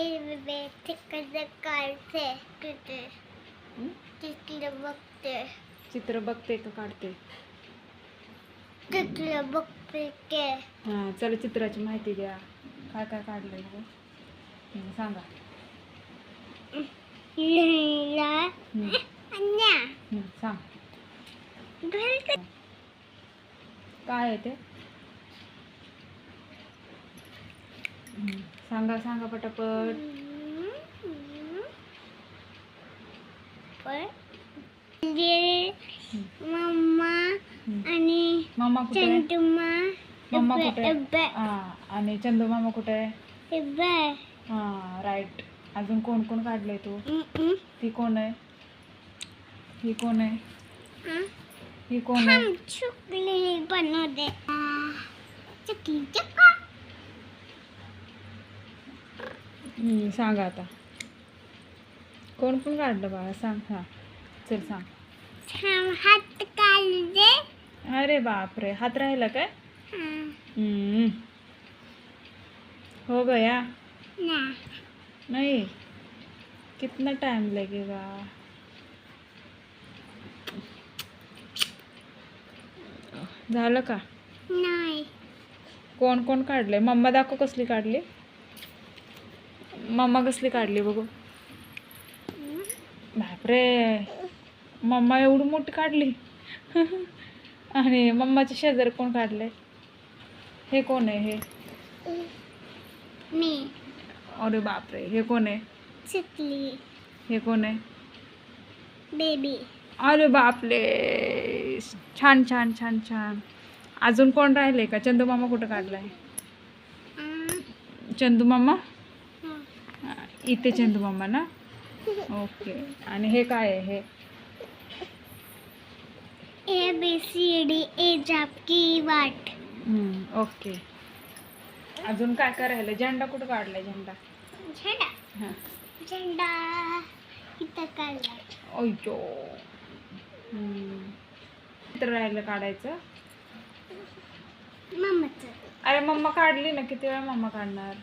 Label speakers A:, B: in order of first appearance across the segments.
A: तिकडे काढते तिकडे बघते
B: चित्र बघते का काढते?
A: तिकडे बघते के
B: हां, चला चित्राची माहिती द्या. काय काय काढलंय गं? सांगा.
A: लिहिला अन्या
B: सांग.
A: घालते
B: काय आहे ते? सांगा सांगा पटापट.
A: मम्मा आणि
B: मामा कुठे आहे?
A: चंदुमा
B: मम्मा कुठे आहे? आणि चंदू मामा कुठे आहे? हां, राईट. अजून कोण कोण काढलंय तू? ती कोण आहे? ही कोण आहे? ही कोण आहे?
A: चुकली बनवते चुकली चक्का
B: सांगा आता. कोण कोण काढलं बाळा? सांग. हां, चल सांग.
A: हात काढले.
B: अरे बापरे, हात राहिला काय? हो गया नहीं? कितना टाइम लगेगा? झालं का?
A: नाही
B: कोण कोण काढले? मम्मा दाखव कसली काढली. मम्मा कसली काढली बघू. बापरे, मम्मा एवढी मोठी काढली. आणि मम्माच्या शेजारी कोण काढले? हे कोण आहे? हे
A: मी
B: अरे बापरे, हे कोण आहे?
A: चुकली
B: हे कोण आहे?
A: बेबी
B: अरे बापरे, छान छान छान छान. अजून कोण राहिले का? चंदू मामा कुठं काढलाय? चंदू मामा इथे. चंदू मामा ना? ओके. आणि हे काय आहे? हे
A: ABCD ए झापकी वाट.
B: ओके. अजून काय काय राहिलं? झेंडा कुठं काढलाय? झेंडा
A: झेंडा
B: हां.
A: झेंडा इथं काढला.
B: अय्यो. चित्र राहिलं काढायचं.
A: मम्माचं.
B: अरे मम्मा काढली ना, किती वेळा मम्मा काढणार?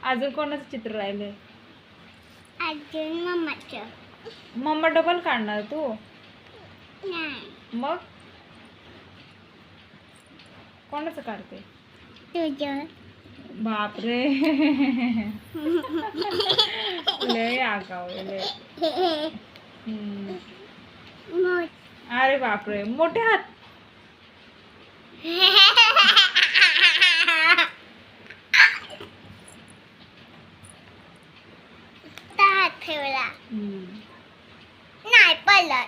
B: अजून कोणाचं चित्र राहिलंय?
A: अजून मम्माचं.
B: मम्मा डबल काढणार तू?
A: नाही
B: मग कोणाचं काढते?
A: तुझं.
B: बापरे. लय आगाव आहे, लय. अरे बापरे, मोठे हात.
A: ठेवला नाही पडलं.